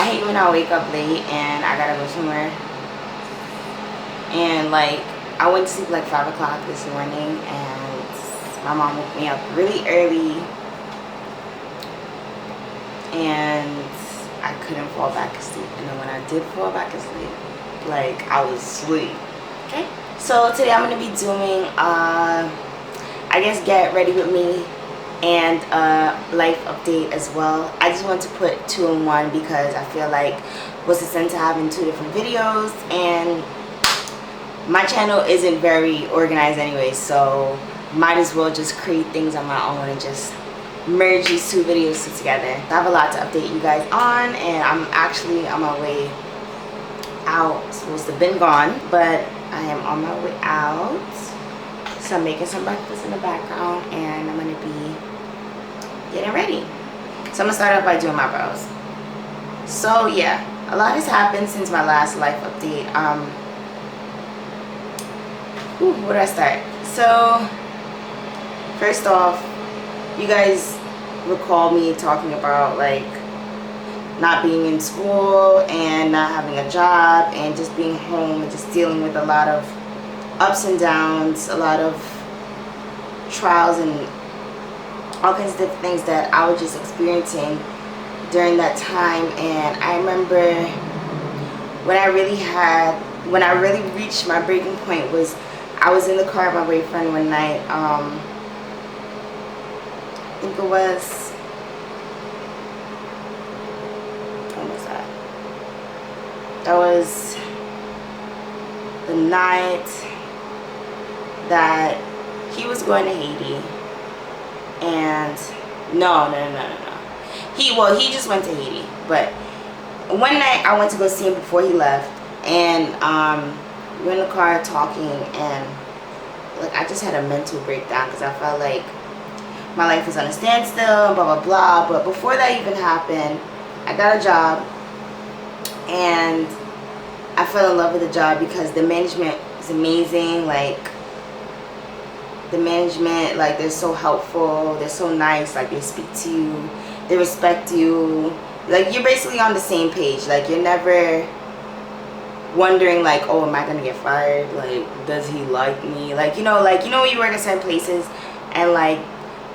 I hate when I wake up late and I gotta go somewhere. And like, I went to sleep like 5 o'clock this morning, and my mom woke me up really early, and I couldn't fall back asleep. And then when I did fall back asleep, like, I was asleep. Okay. So today I'm gonna be doing I guess get ready with me and a life update as well. I just want to put 2 in 1 because I feel like what's the sense of having 2 different videos, and my channel isn't very organized anyway, so might as well just create things on my own and just merge these 2 videos together. I have a lot to update you guys on, and I'm actually on my way out. I'm supposed to have been gone, but I am on my way out. So I'm making some breakfast in the background, and I'm gonna be getting ready. So I'm gonna start off by doing my brows. So yeah, a lot has happened since my last life update. Where do I start? So first off, you guys recall me talking about like not being in school and not having a job and just being home and just dealing with a lot of ups and downs, a lot of trials and all kinds of different things that I was just experiencing during that time. And I remember when I really reached my breaking point was I was in the car with my boyfriend one night. I think it was, when was that? That was the night that he was going to Haiti. And no. He just went to Haiti. But one night I went to go see him before he left, and we were in the car talking, and like I just had a mental breakdown because I felt like my life was on a standstill and blah blah blah. But before that even happened, I got a job, and I fell in love with the job because the management is amazing. Like the management, like they're so helpful, they're so nice, like they speak to you, they respect you, like you're basically on the same page. Like you're never wondering like, oh, am I gonna get fired, like does he like me, like you know when you work at certain places and like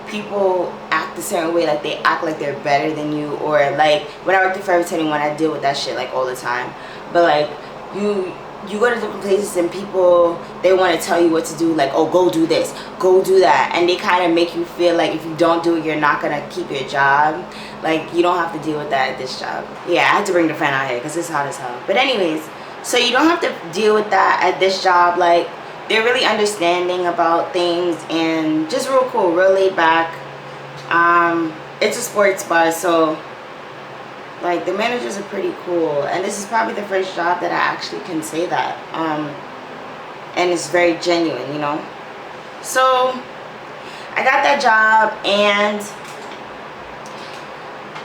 people act a certain way, like they act like they're better than you, or like when I worked at Forever 21 I deal with that shit like all the time. But like you go to different places and people, they want to tell you what to do, like, oh, go do this, go do that, and they kind of make you feel like if you don't do it you're not gonna keep your job. Like you don't have to deal with that at this job. Yeah, I had to bring the fan out here because it's hot as hell. But anyways, so you don't have to deal with that at this job. Like they're really understanding about things and just real cool, real laid back. It's a sports bar, so like the managers are pretty cool, and this is probably the first job that I actually can say that, and it's very genuine, you know. So I got that job, and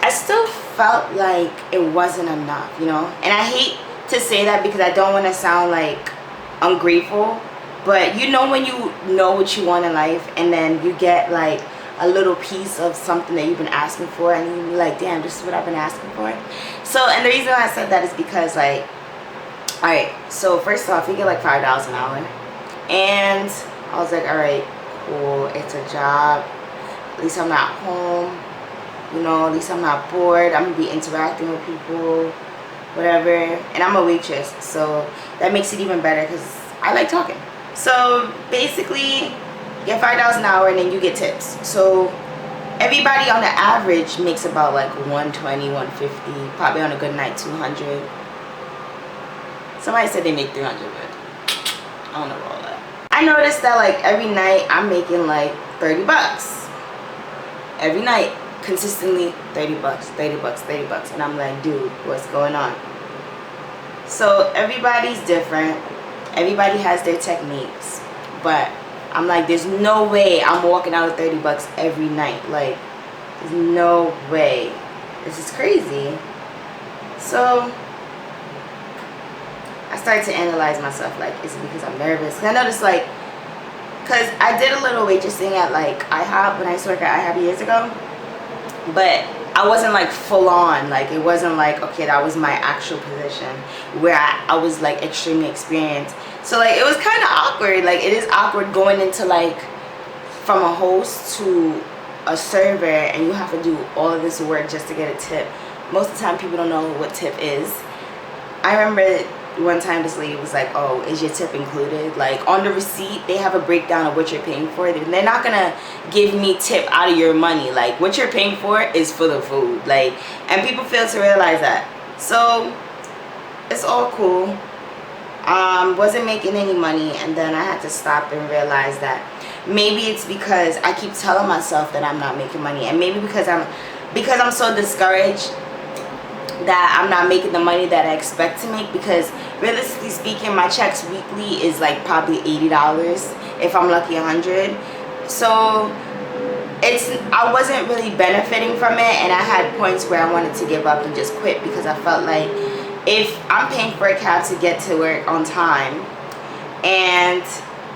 I still felt like it wasn't enough, you know. And I hate to say that because I don't want to sound like ungrateful, but you know when you know what you want in life and then you get like a little piece of something that you've been asking for, and you're like, damn, this is what I've been asking for. So, and the reason why I said that is because like, alright, so first off, you get like $5 an hour, and I was like, alright, cool, it's a job, at least I'm not home, you know, at least I'm not bored, I'm gonna be interacting with people, whatever. And I'm a waitress, so that makes it even better because I like talking. So basically you get $5 an hour and then you get tips. So everybody on the average makes about like 120, 150, probably on a good night 200. Somebody said they make 300, but I don't know about all that. I noticed that like every night I'm making like 30 bucks. Every night, consistently 30 bucks, 30 bucks, 30 bucks. And I'm like, dude, what's going on? So everybody's different. Everybody has their techniques, but I'm like, there's no way I'm walking out with 30 bucks every night. Like, there's no way. This is crazy. So I started to analyze myself, like, is it because I'm nervous? And I noticed, like, because I did a little waitressing at like IHOP when I used to work at IHOP years ago, but I wasn't like full on, like it wasn't like, okay, that was my actual position where I was like extremely experienced. So like it was kind of awkward. Like it is awkward going into like from a host to a server, and you have to do all of this work just to get a tip. Most of the time people don't know what tip is. I remember one time this lady was like, oh, is your tip included? Like on the receipt they have a breakdown of what you're paying for. They're not gonna give me tip out of your money. Like what you're paying for is for the food. Like, and people fail to realize that. So it's all cool. Wasn't making any money, and then I had to stop and realize that maybe it's because I keep telling myself that I'm not making money, and maybe because I'm so discouraged that I'm not making the money that I expect to make, because realistically speaking my checks weekly is like probably $80 if I'm lucky, 100. So I wasn't really benefiting from it, and I had points where I wanted to give up and just quit, because I felt like if I'm paying for a cab to get to work on time, and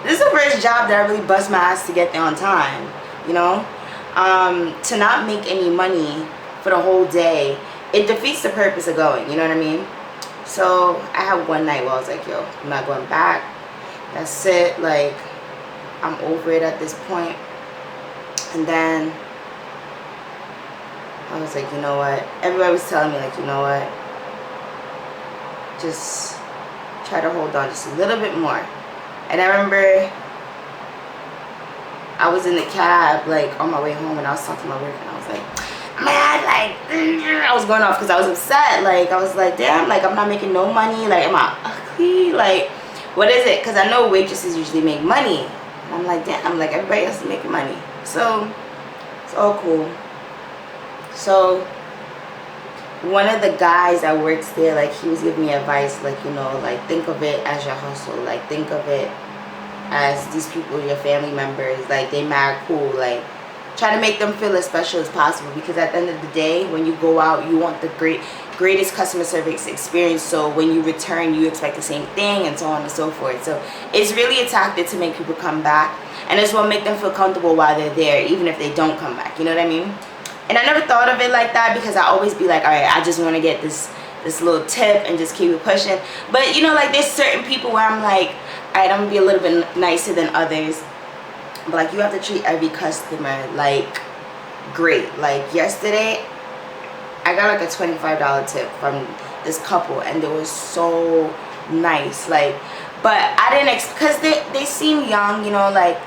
this is the first job that I really bust my ass to get there on time, you know, to not make any money for the whole day, it defeats the purpose of going, you know what I mean? So I had one night where I was like, yo, I'm not going back. That's it. Like, I'm over it at this point. And then I was like, you know what? Everybody was telling me, like, you know what? Just try to hold on just a little bit more. And I remember I was in the cab, like, on my way home, and I was talking to my work, and I was like, man, like, I was going off because I was upset. Like, I was like, damn, like, I'm not making no money. Like, am I ugly? Like, what is it? Because I know waitresses usually make money. And I'm like, damn, like, everybody else is making money. So, it's all cool. So, one of the guys that works there, like, he was giving me advice, like, you know, like, think of it as your hustle. Like, think of it as these people, your family members, like, they mad cool. Like, try to make them feel as special as possible, because at the end of the day, when you go out, you want the greatest customer service experience, so when you return you expect the same thing, and so on and so forth. So it's really a tactic to make people come back, and as well make them feel comfortable while they're there, even if they don't come back, you know what I mean? And I never thought of it like that, because I always be like, all right, I just want to get this little tip and just keep it pushing. But you know, like, there's certain people where I'm like, all right, I'm gonna be a little bit nicer than others. But like, you have to treat every customer like great. Like yesterday I got like a $25 tip from this couple, and they were so nice. Like, but I didn't because they seem young, you know, like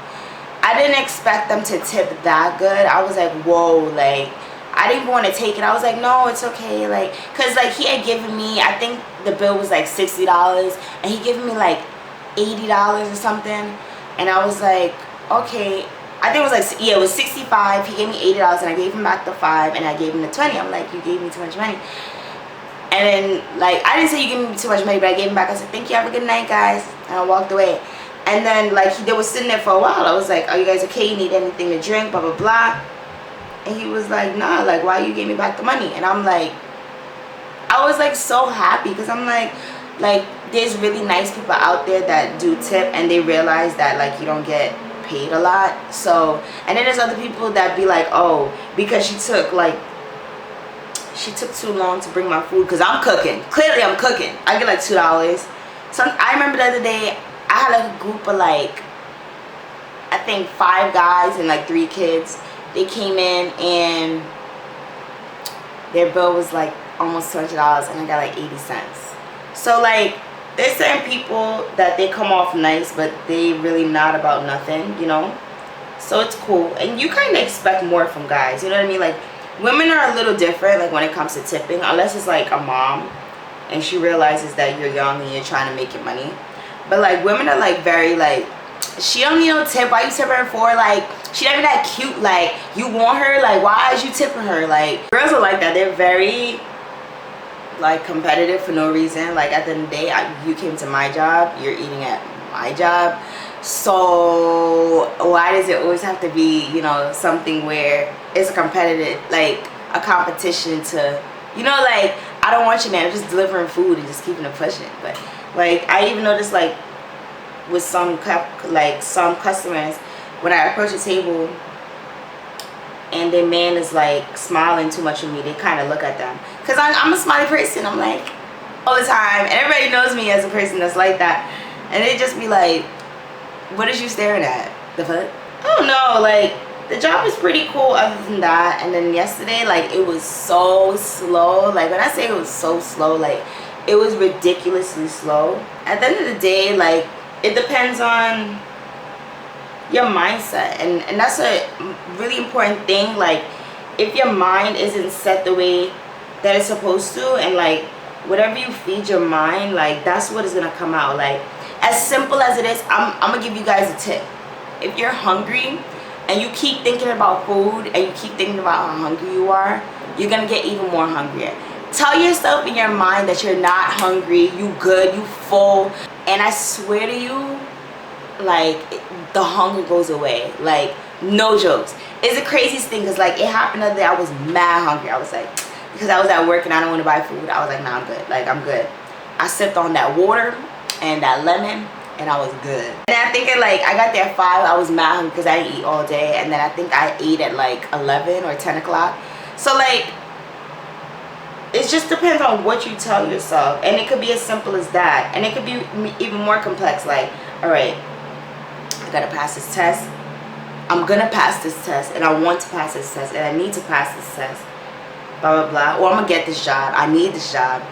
I didn't expect them to tip that good. I was like, whoa, like I didn't even want to take it. I was like, no, it's okay. Like, because like he had given me, I think the bill was like $60, and he gave me like $80 or something, and I was like, okay, I think it was like, yeah, it was 65. He gave me $80, and I gave him back the 5, and I gave him the 20. I'm like, you gave me too much money. And then, like, I didn't say you gave me too much money, but I gave him back. I said, thank you, have a good night, guys, and I walked away. And then, like, they were sitting there for a while. I was like, are you guys okay? You need anything to drink, blah blah blah. And he was like, nah, like, why you gave me back the money? And I'm like, I was like so happy, because I'm like there's really nice people out there that do tip, and they realize that like you don't get paid a lot. So, and then there's other people that be like, oh, because she took too long to bring my food, because I'm cooking. Clearly I'm cooking. I get like $2. So I remember the other day I had like a group of like, I think 5 guys and like 3 kids. They came in and their bill was like almost $200, and I got like 80 cents. So like, there's certain people that they come off nice, but they really not about nothing, you know? So it's cool. And you kind of expect more from guys, you know what I mean? Like, women are a little different, like, when it comes to tipping, unless it's like a mom and she realizes that you're young and you're trying to make your money. But like, women are like very like, she don't need no tip, why you tipping her for? Like, she not even that cute, like, you want her, like, why is you tipping her? Like, girls are like that. They're very like competitive for no reason. Like, at the end of the day, you came to my job, you're eating at my job, so why does it always have to be, you know, something where it's a competitive, like a competition to, you know, like, I don't want you, man, just delivering food and just keeping it pushing. But like, I even noticed like with some customers, when I approach a table, and their man is like smiling too much with me, they kind of look at them. Because I'm a smiley person. I'm like, all the time. And everybody knows me as a person that's like that. And they just be like, what is you staring at? The fuck? I don't know. Like, the job is pretty cool other than that. And then yesterday, like, it was so slow. Like, when I say it was so slow, like, it was ridiculously slow. At the end of the day, like, it depends on your mindset. And that's a really important thing. Like, if your mind isn't set the way that it's supposed to, and like whatever you feed your mind, like that's what is gonna come out. Like, as simple as it is, I'm gonna give you guys a tip. If you're hungry and you keep thinking about food and you keep thinking about how hungry you are, you're gonna get even more hungrier. Tell yourself in your mind that you're not hungry, you good, you full, and I swear to you, like, the hunger goes away. Like, no jokes. It's the craziest thing, because like it happened the other day. I was mad hungry. I was like, because I was at work and I don't want to buy food, I was like, nah, I'm good. Like, I'm good. I sipped on that water and that lemon and I was good. And I think at like, I got there at 5. I was mad hungry because I didn't eat all day, and then I think I ate at like 11 or 10 o'clock. So like, it just depends on what you tell yourself, and it could be as simple as that, and it could be even more complex. Like, all right, I gotta pass this test. I'm gonna pass this test, and I want to pass this test, and I need to pass this test. Blah blah blah. Or I'm gonna get this job. I need this job.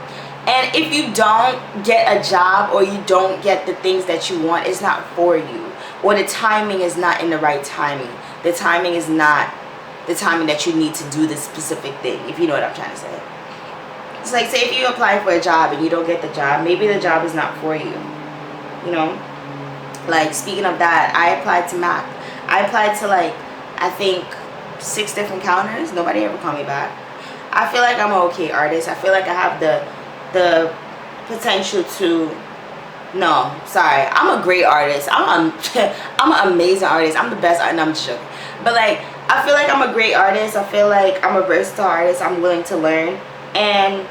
And if you don't get a job, or you don't get the things that you want, it's not for you, or the timing is not in the right timing. The timing is not the timing that you need to do this specific thing. If you know what I'm trying to say. It's like, say if you apply for a job and you don't get the job, maybe the job is not for you. You know? Like, speaking of that, I applied to Mac. I applied to like, I think 6 different counters. Nobody ever called me back. I feel like I'm an okay artist. I feel like I have the potential to, no, sorry, I'm a great artist. I'm an amazing artist. I'm the best artist. No, I'm just joking. But like, I feel like I'm a great artist. I feel like I'm a versatile artist. I'm willing to learn. And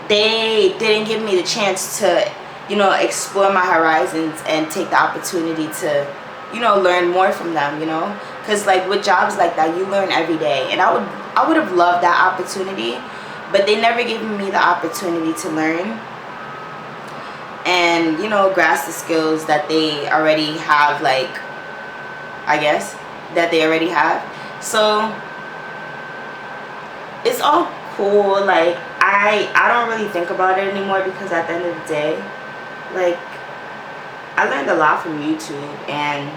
they didn't give me the chance to, you know, explore my horizons and take the opportunity to, you know, learn more from them, you know. Because like with jobs like that, you learn every day. And I would have loved that opportunity, but they never gave me the opportunity to learn and, you know, grasp the skills that they already have, like, I guess, that they already have. So it's all cool. Like, I don't really think about it anymore, because at the end of the day, like, I learned a lot from YouTube and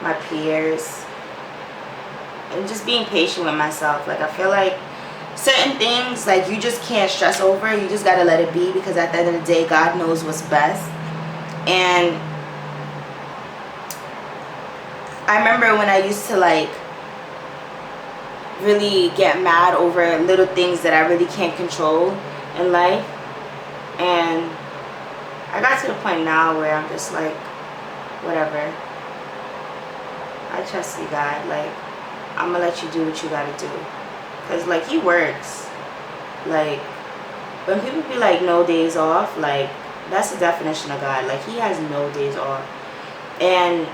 my peers, and just being patient with myself. Like, I feel like certain things, like, you just can't stress over. You just gotta let it be, because at the end of the day, God knows what's best. And I remember when I used to like really get mad over little things that I really can't control in life, and I got to the point now where I'm just like, whatever, I trust you, God. Like, I'm gonna let you do what you gotta do, because like, he works. Like, when people be like no days off, like, that's the definition of God. Like, he has no days off. And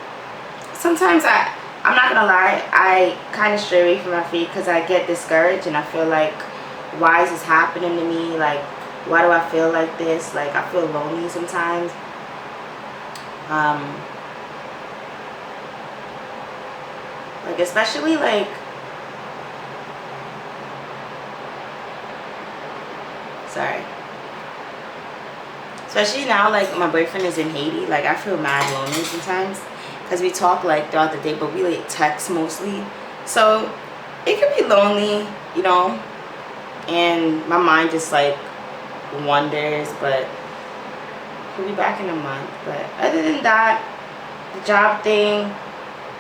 sometimes I'm not gonna lie, I kind of stray away from my feet, because I get discouraged and I feel like, why is this happening to me? Like, why do I feel like this? Like, I feel lonely sometimes. Like, especially like, sorry, especially now, like, my boyfriend is in Haiti. Like, I feel mad lonely sometimes, because we talk like throughout the day, but we like text mostly, so it can be lonely, you know, and my mind just like wonders. But he'll be back in a month. But other than that, the job thing,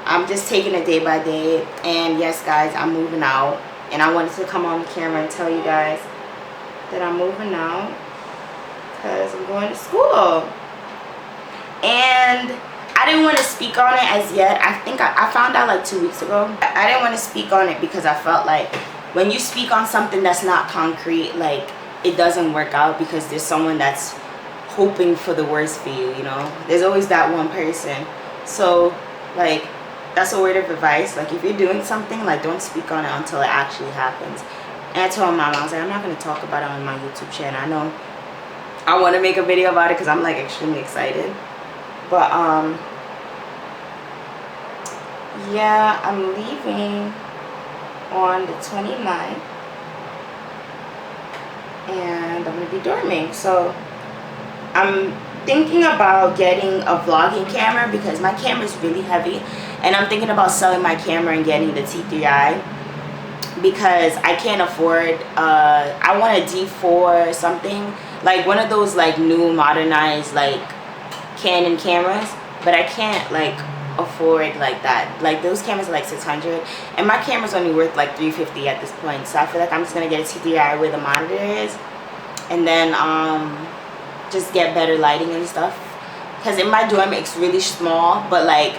I'm just taking it day by day. And yes, guys, I'm moving out, and I wanted to come on the camera and tell you guys that I'm moving out, because I'm going to school. And I didn't want to speak on it as yet. I think I found out like 2 weeks ago. I didn't want to speak on it because I felt like when you speak on something that's not concrete, like, it doesn't work out, because there's someone that's hoping for the worst for you, you know. There's always that one person. So like, that's a word of advice. Like if you're doing something, like don't speak on it until it actually happens. And I told my mom, I was like, I'm not going to talk about it on my YouTube channel. I know I want to make a video about it because I'm like extremely excited. But yeah, I'm leaving on the 29th. And I'm going to be dorming. So I'm thinking about getting a vlogging camera because my camera is really heavy. And I'm thinking about selling my camera and getting the T3i. Because I can't afford, I want a D4 or something, like one of those like new modernized like Canon cameras, but I can't like afford like that. Like those cameras are like 600 and my camera's only worth like 350 at this point. So I feel like I'm just gonna get a T3i where the monitor is, and then just get better lighting and stuff. Because in my dorm it's really small, but like,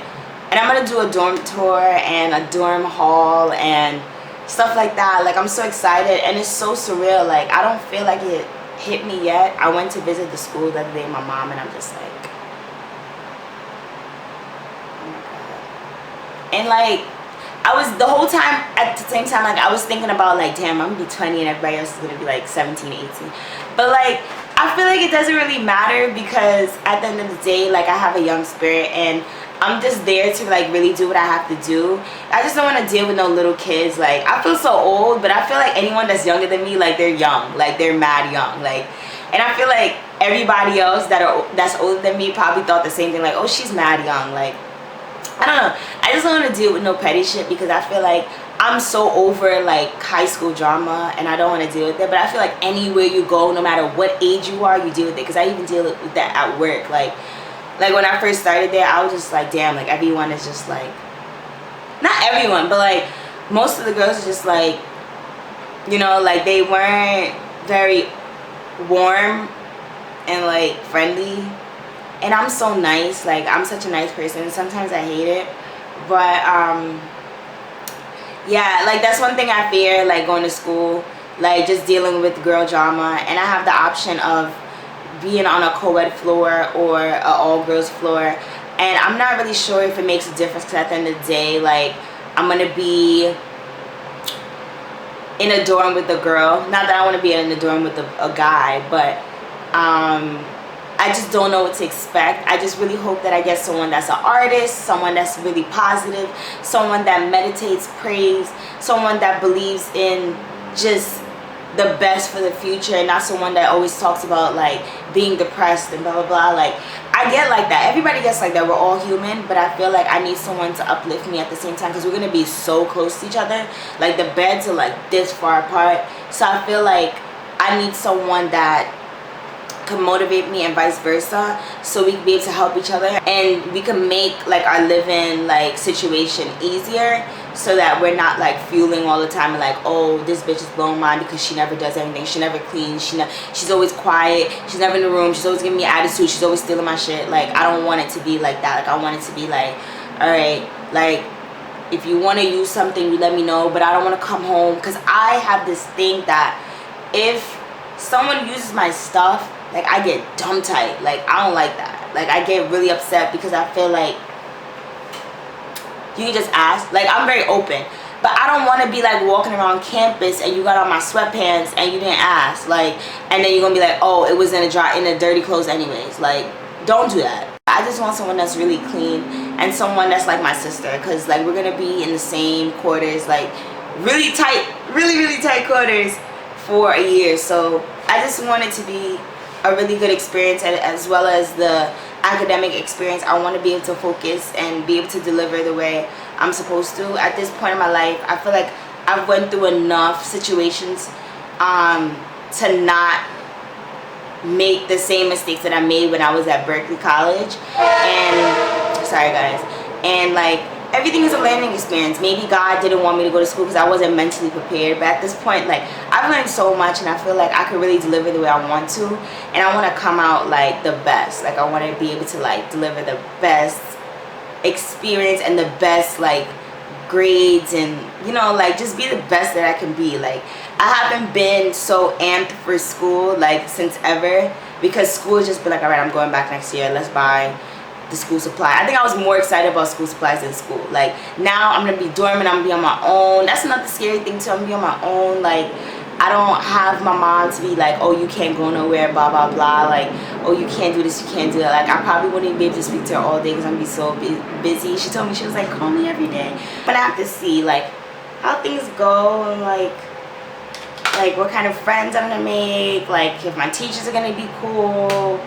and I'm gonna do a dorm tour and a dorm haul and stuff like that. Like I'm so excited and it's so surreal. Like I don't feel like it hit me yet. I went to visit the school the other day with my mom and I'm just like, oh my god. And like I was the whole time at the same time, like I was thinking about like, damn, I'm gonna be 20 and everybody else is gonna be like 17, 18. But like I feel like it doesn't really matter because at the end of the day, like I have a young spirit and I'm just there to like really do what I have to do. I just don't want to deal with no little kids. Like I feel so old, but I feel like anyone that's younger than me, like they're young, like they're mad young. Like, and I feel like everybody else that's older than me probably thought the same thing. Like, oh, she's mad young. Like, I don't know. I just don't want to deal with no petty shit because I feel like I'm so over like high school drama and I don't want to deal with it. But I feel like anywhere you go, no matter what age you are, you deal with it. Because I even deal with that at work. Like when I first started there, I was just like, damn, like everyone is just like, not everyone, but like most of the girls are just like, you know, like they weren't very warm and like friendly. And I'm so nice, like I'm such a nice person. Sometimes I hate it, but yeah, like that's one thing I fear, like going to school, like just dealing with girl drama. And I have the option of being on a co-ed floor or a all-girls floor, and I'm not really sure if it makes a difference because at the end of the day, like I'm gonna be in a dorm with a girl. Not that I want to be in a dorm with a guy, but I just don't know what to expect. I just really hope that I get someone that's an artist, someone that's really positive, someone that meditates, prays, someone that believes in just the best for the future, and not someone that always talks about like being depressed and blah blah blah. Like I get like that, everybody gets like that, we're all human, but I feel like I need someone to uplift me at the same time because we're gonna be so close to each other. Like the beds are like this far apart, so I feel like I need someone that can motivate me and vice versa, so we can be able to help each other and we can make like our living like situation easier, so that we're not like fueling all the time and like, oh, this bitch is blowing mine because she never does anything, she never cleans, she's always quiet, she's never in the room, she's always giving me attitude, she's always stealing my shit. Like I don't want it to be like that. Like I want it to be like, all right, like if you want to use something, you let me know, but I don't want to come home, because I have this thing that if someone uses my stuff, like I get dumb tight. Like I don't like that. Like I get really upset because I feel like you can just ask. Like I'm very open, but I don't want to be like walking around campus and you got on my sweatpants and you didn't ask, like, and then you're gonna be like, oh, it was in a dirty clothes anyways. Like don't do that. I just want someone that's really clean and someone that's like my sister, because like we're gonna be in the same quarters, like really tight, really tight quarters for a year. So I just want it to be a really good experience, and as well as the academic experience. I want to be able to focus and be able to deliver the way I'm supposed to. At this point in my life, I feel like I've went through enough situations to not make the same mistakes that I made when I was at Berkeley College. And sorry guys, and like everything is a learning experience. Maybe God didn't want me to go to school because I wasn't mentally prepared, but at this point, like I've learned so much and I feel like I could really deliver the way I want to, and I want to come out like the best. Like I want to be able to like deliver the best experience and the best like grades, and you know, like just be the best that I can be. Like I haven't been so amped for school like since ever, because school has just been like, all right, I'm going back next year, let's buy the school supply. I think I was more excited about school supplies than school. Like now I'm gonna be dormant, I'm gonna be on my own. That's another scary thing too. I'm gonna be on my own. Like I don't have my mom to be like, oh, you can't go nowhere, blah blah blah, like, oh, you can't do this, you can't do that. Like I probably wouldn't be able to speak to her all day because I'm gonna be so busy. She told me, she was like, call me every day. But I have to see like how things go, and like what kind of friends I'm gonna make, like if my teachers are gonna be cool.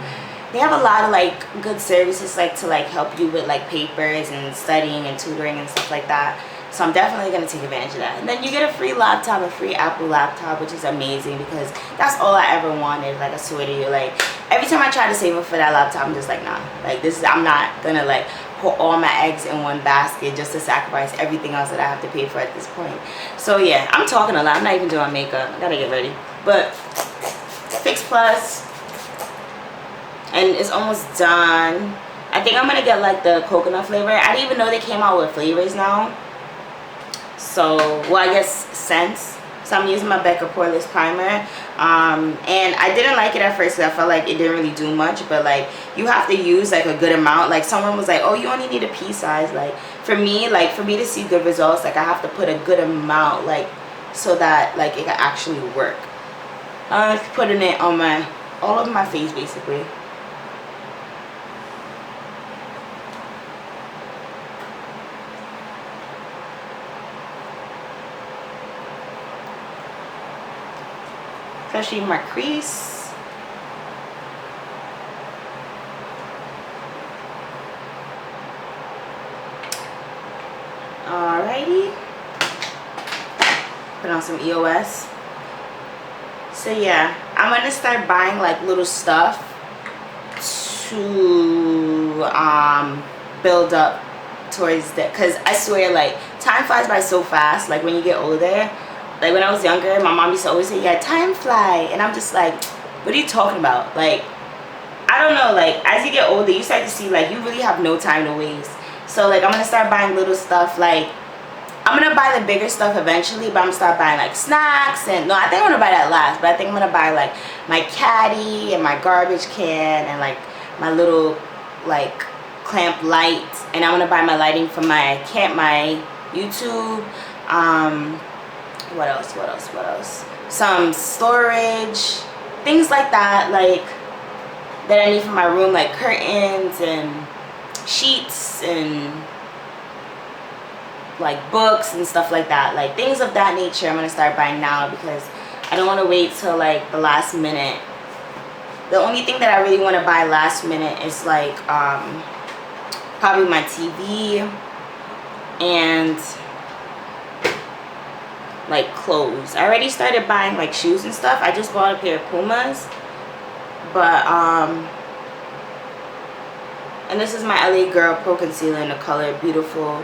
They have a lot of like good services like to like help you with like papers and studying and tutoring and stuff like that. So I'm definitely gonna take advantage of that. And then you get a free laptop, a free Apple laptop, which is amazing because that's all I ever wanted. Like I swear to you, like every time I try to save up for that laptop, I'm just like, nah, like this is, I'm not gonna like put all my eggs in one basket just to sacrifice everything else that I have to pay for at this point. So yeah, I'm talking a lot. I'm not even doing makeup. I gotta get ready. But Fix Plus, and it's almost done. I think I'm gonna get like the coconut flavor. I didn't even know they came out with flavors now. So, well, I guess scents. So I'm using my Becca Poreless primer, and I didn't like it at first because I felt like it didn't really do much, but like you have to use like a good amount. Like someone was like, oh, you only need a pea size. Like for me to see good results, like I have to put a good amount, like so that like it can actually work. I'm putting it on all over my face basically. Especially my crease. Alrighty. Put on some EOS. So yeah, I'm gonna start buying like little stuff to build up towards that, because I swear like time flies by so fast. Like when you get older, like when I was younger, my mom used to always say, yeah, time fly, and I'm just like, what are you talking about? Like I don't know, like as you get older you start to see like you really have no time to waste. So like I'm gonna start buying little stuff. Like I'm gonna buy the bigger stuff eventually, but I'm gonna start buying like snacks, and no, I think I'm gonna buy that last, but I think I'm gonna buy like my caddy and my garbage can and like my little like clamp light, and I'm gonna buy my lighting for my YouTube. What else? Some storage, things like that, like that I need for my room, like curtains and sheets and like books and stuff like that, like things of that nature. I'm gonna start buying now because I don't want to wait till like the last minute. The only thing that I really want to buy last minute is like probably my TV and like clothes. I already started buying like shoes and stuff. I just bought a pair of Pumas, but and this is my LA Girl Pro Concealer in the color Beautiful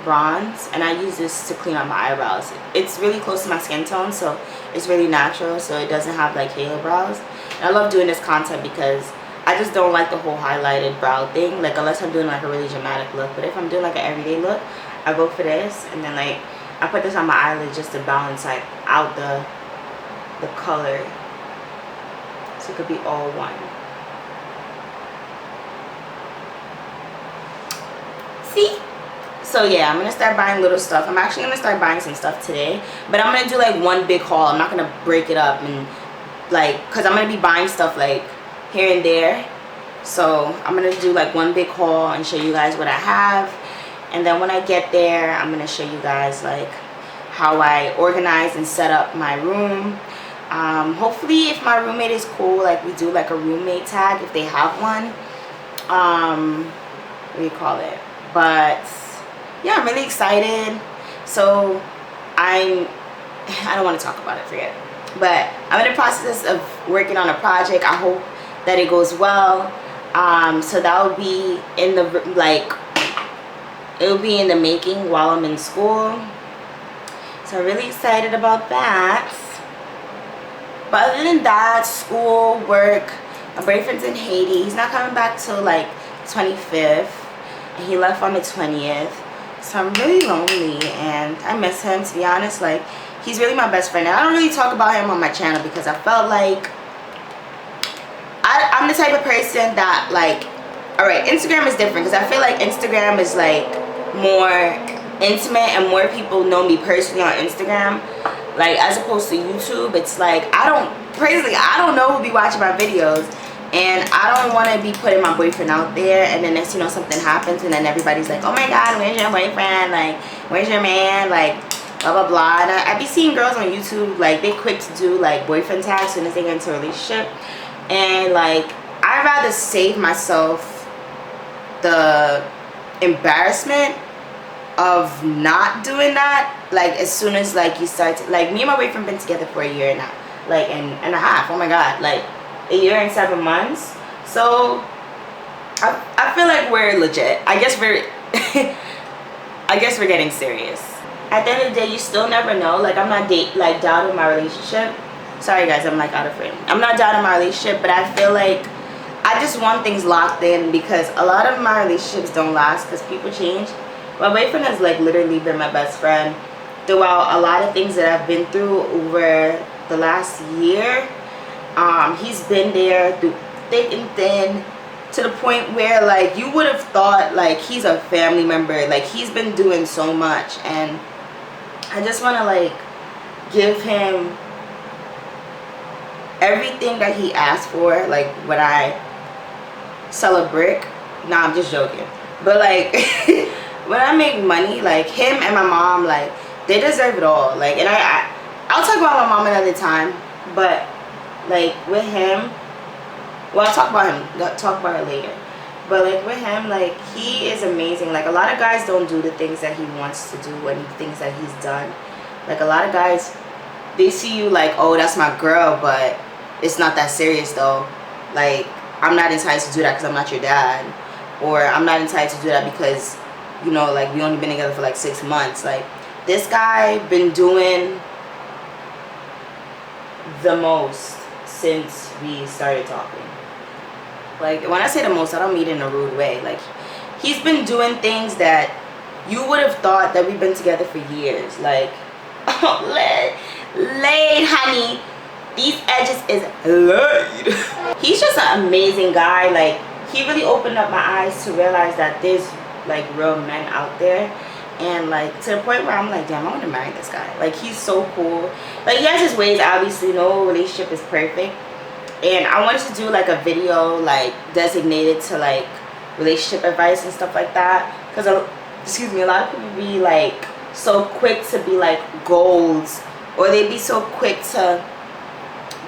Bronze, and I use this to clean out my eyebrows. It's really close to my skin tone, so it's really natural, so it doesn't have like halo brows. And I love doing this content because I just don't like the whole highlighted brow thing, like unless I'm doing like a really dramatic look. But if I'm doing like an everyday look, I go for this, and then like I put this on my eyelid just to balance like out the color, so it could be all one. See? So yeah, I'm gonna start buying little stuff. I'm actually gonna start buying some stuff today, but I'm gonna do like one big haul. I'm not gonna break it up and like, cause I'm gonna be buying stuff like here and there. So I'm gonna do like one big haul and show you guys what I have, and then when I get there, I'm gonna show you guys like how I organize and set up my room. Hopefully, if my roommate is cool, like we do like a roommate tag if they have one. What do you call it? But yeah, I'm really excited. So I don't want to talk about it, forget it. But I'm in the process of working on a project. I hope that it goes well. So that will be in the like, it will be in the making while I'm in school. So I'm really excited about that. But other than that, school, work, my boyfriend's in Haiti. He's not coming back till like 25th. And he left on the 20th. So I'm really lonely and I miss him, to be honest. Like, he's really my best friend. And I don't really talk about him on my channel because I felt like I'm the type of person that like all right, Instagram is different because I feel like Instagram is like more intimate and more people know me personally on Instagram, like as opposed to YouTube. It's like I don't know who'll be watching my videos, and I don't want to be putting my boyfriend out there and then next you know something happens and then everybody's like, oh my god, where's your boyfriend, like where's your man, like blah blah blah. And I be seeing girls on YouTube like they quick to do like boyfriend tags as soon as they get into a relationship, and like I'd rather save myself the embarrassment of not doing that. Like as soon as like you start to, like me and my boyfriend been together for a year now, like and a half, oh my god, like a year and 7 months. So I feel like we're legit. I guess we're getting serious. At the end of the day, you still never know. Like I'm not doubting my relationship. Sorry guys, I'm like out of frame. I'm not doubting my relationship, but I feel like I just want things locked in because a lot of my relationships don't last because people change. My boyfriend has like literally been my best friend throughout a lot of things that I've been through over the last year. He's been there through thick and thin, to the point where like you would have thought like he's a family member. Like he's been doing so much, and I just want to like give him everything that he asked for. Like when I sell a brick, nah, I'm just joking, but like when I make money, like him and my mom, like they deserve it all. Like, and I'll talk about my mom another time, but like with him, well, I'll talk about her later, but like with him, like he is amazing. Like a lot of guys don't do the things that he wants to do and the things that he's done. Like a lot of guys, they see you like, oh, that's my girl, but it's not that serious though. Like I'm not entitled to do that because I'm not your dad, or I'm not entitled to do that because, you know, like we only been together for like 6 months. Like this guy been doing the most since we started talking. Like when I say the most, I don't mean it in a rude way. Like he's been doing things that you would have thought that we've been together for years. Like oh, laid honey, these edges is laid. He's just an amazing guy. Like he really opened up my eyes to realize that there's like real men out there, and like to the point where I'm like, damn, I want to marry this guy. Like he's so cool. Like he has his ways, obviously no relationship is perfect, and I wanted to do like a video like designated to like relationship advice and stuff like that, because excuse me, a lot of people be like so quick to be like goals, or they be so quick to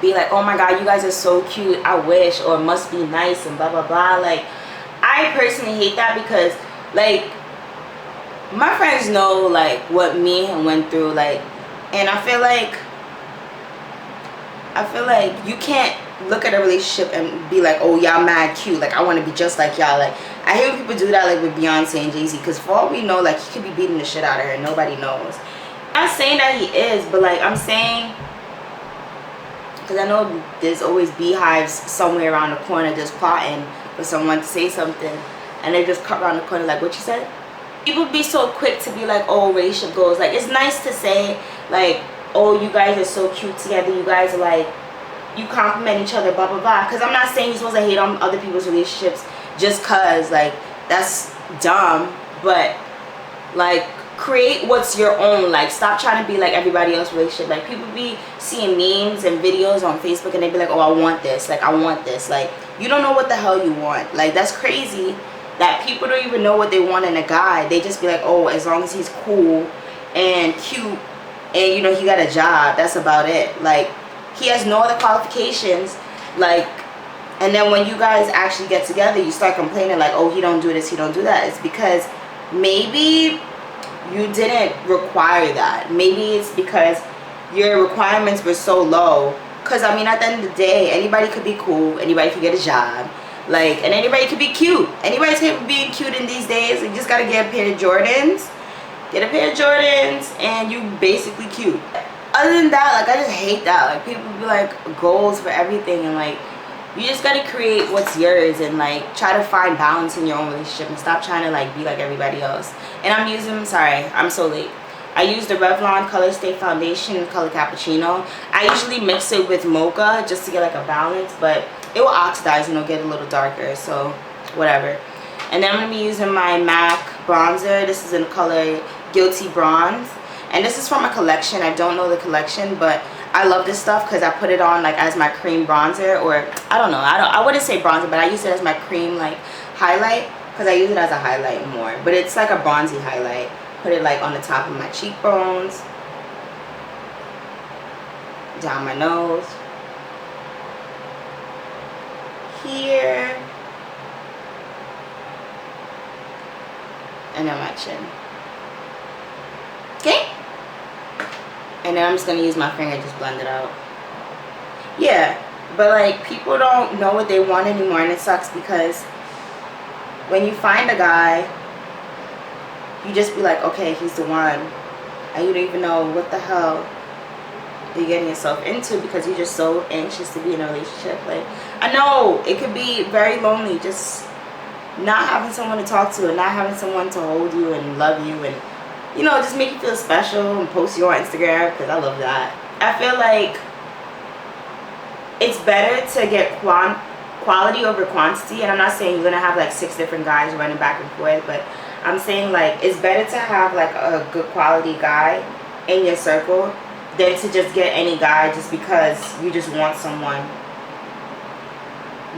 be like, oh my god, you guys are so cute, I wish, or must be nice and blah blah blah. Like I personally hate that because like my friends know like what me and went through, like, and I feel like you can't look at a relationship and be like, oh y'all mad cute, like I want to be just like y'all. Like I hate when people do that, like with Beyonce and Jay-Z, because for all we know, like he could be beating the shit out of her and nobody knows. I'm not saying that he is, but like I'm saying, because I know there's always beehives somewhere around the corner just plotting for someone to say something, and they just cut around the corner like, what you said? People be so quick to be like, oh, relationship goals. Like it's nice to say like, oh, you guys are so cute together, you guys are like, you compliment each other, blah blah blah. Because I'm not saying you're supposed to hate on other people's relationships just cause, like that's dumb, but like create what's your own. Like stop trying to be like everybody else's relationship. Like people be seeing memes and videos on Facebook and they be like, oh, I want this, like I want this. Like you don't know what the hell you want. Like that's crazy that people don't even know what they want in a guy. They just be like, oh, as long as he's cool and cute and you know he got a job, that's about it. Like he has no other qualifications. Like, and then when you guys actually get together, you start complaining like, oh, he don't do this, he don't do that. It's because maybe you didn't require that. Maybe it's because your requirements were so low. Because I mean, at the end of the day, anybody could be cool, anybody could get a job, like, and anybody could be cute. Anybody's capable of being cute in these days. You just gotta get a pair of Jordans, and you basically cute. Other than that, like I just hate that. Like people be like goals for everything, and like you just gotta create what's yours and like try to find balance in your own relationship and stop trying to like be like everybody else. And I'm using, sorry, I'm so late. I use the Revlon Color Stay Foundation in color Cappuccino. I usually mix it with Mocha just to get like a balance, but it will oxidize and it'll get a little darker. So whatever. And then I'm going to be using my MAC bronzer. This is in the color Guilty Bronze. And this is from a collection. I don't know the collection, but I love this stuff because I put it on like as my cream bronzer, or I don't know. I wouldn't say bronzer, but I use it as my cream like highlight because I use it as a highlight more. But it's like a bronzy highlight. Put it like on the top of my cheekbones, down my nose, here, and then my chin. Okay? And then I'm just going to use my finger and just blend it out. Yeah, but like people don't know what they want anymore, and it sucks because when you find a guy, you just be like, okay, he's the one. And you don't even know what the hell you're getting yourself into because you're just so anxious to be in a relationship. Like, I know it could be very lonely just not having someone to talk to and not having someone to hold you and love you and, you know, just make you feel special and post you on Instagram, because I love that. I feel like it's better to get quality over quantity. And I'm not saying you're going to have like 6 different guys running back and forth, but I'm saying like it's better to have like a good quality guy in your circle than to just get any guy just because you just want someone.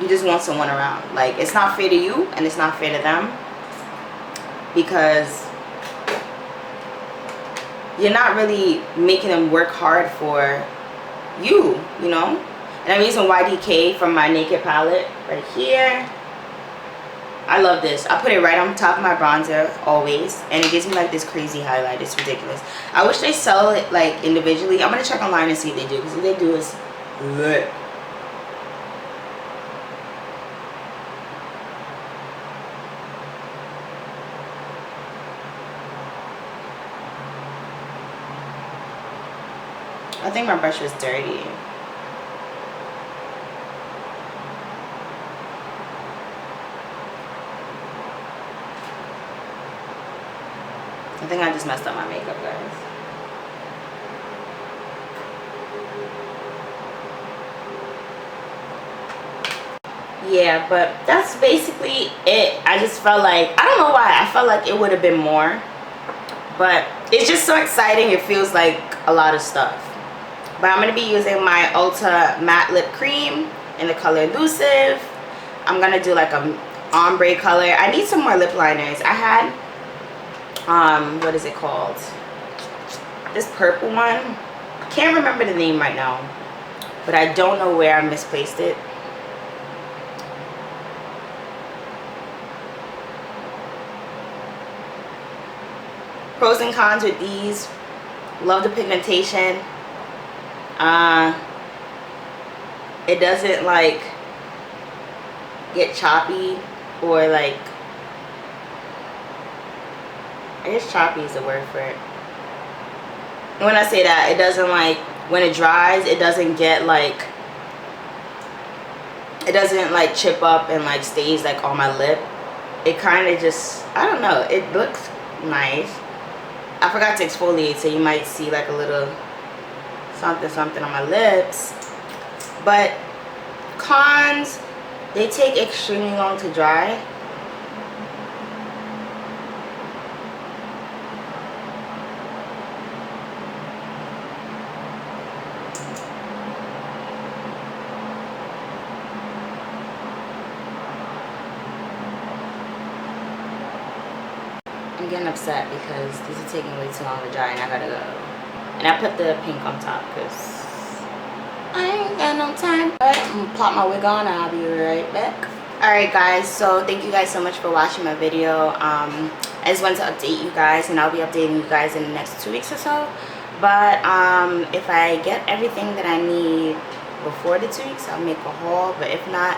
You just want someone around. Like, it's not fair to you and it's not fair to them because you're not really making them work hard for you, you know? And I'm using YDK from my Naked palette right here. I love this. I put it right on top of my bronzer always, and it gives me like this crazy highlight. It's ridiculous. I wish they sell it like individually. I'm gonna check online and see if they do, because if they do, it's lit. I think my brush was dirty. I think I just messed up my makeup, guys. Yeah, but that's basically it. I just felt like, I don't know why, I felt like it would have been more. But it's just so exciting. It feels like a lot of stuff. But I'm going to be using my Ulta Matte Lip Cream in the color Elusive. I'm going to do like a ombre color. I need some more lip liners. I had what is it called, this purple one, can't remember the name right now, but I don't know where I misplaced it. Pros and cons with these: love the pigmentation, it doesn't like get choppy, or like, I guess choppy is the word for it. And when I say that, it doesn't like, when it dries, it doesn't get like, it doesn't like chip up and like stays like on my lip. It kind of just, I don't know, it looks nice. I forgot to exfoliate, so you might see like a little something something on my lips. But cons, they take extremely long to dry. I'm getting upset because these are taking way too long to dry and I gotta go. And I put the pink on top because I ain't got no time. But I'm gonna plop my wig on and I'll be right back. Alright guys, so thank you guys so much for watching my video. I just wanted to update you guys, and I'll be updating you guys in the next 2 weeks or so. But if I get everything that I need before the 2 weeks, I'll make a haul. But if not,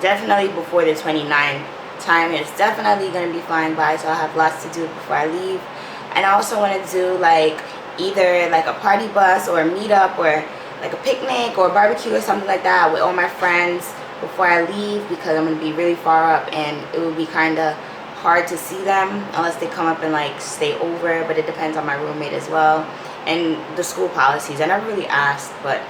definitely before the 29th. Time is definitely going to be flying by, so I'll have lots to do before I leave. And I also want to do like either like a party bus or a meetup or like a picnic or a barbecue or something like that with all my friends before I leave, because I'm going to be really far up and it will be kind of hard to see them unless they come up and like stay over. But it depends on my roommate as well and the school policies. I never really asked, but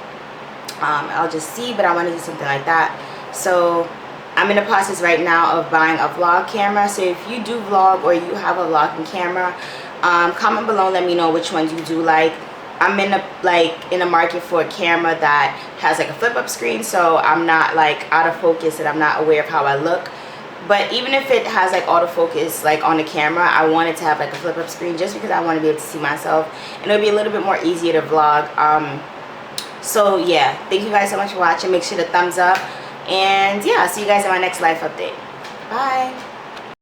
I'll just see. But I want to do something like that. So I'm in the process right now of buying a vlog camera. So if you do vlog or you have a vlogging camera, comment below, let me know which ones you do like. I'm in the market for a camera that has like a flip up screen, so I'm not like out of focus and I'm not aware of how I look. But even if it has like autofocus like on the camera, I want it to have like a flip up screen just because I want to be able to see myself, and it'll be a little bit more easier to vlog. So yeah, thank you guys so much for watching. Make sure to thumbs up, and yeah, I'll see you guys in my next life update. Bye.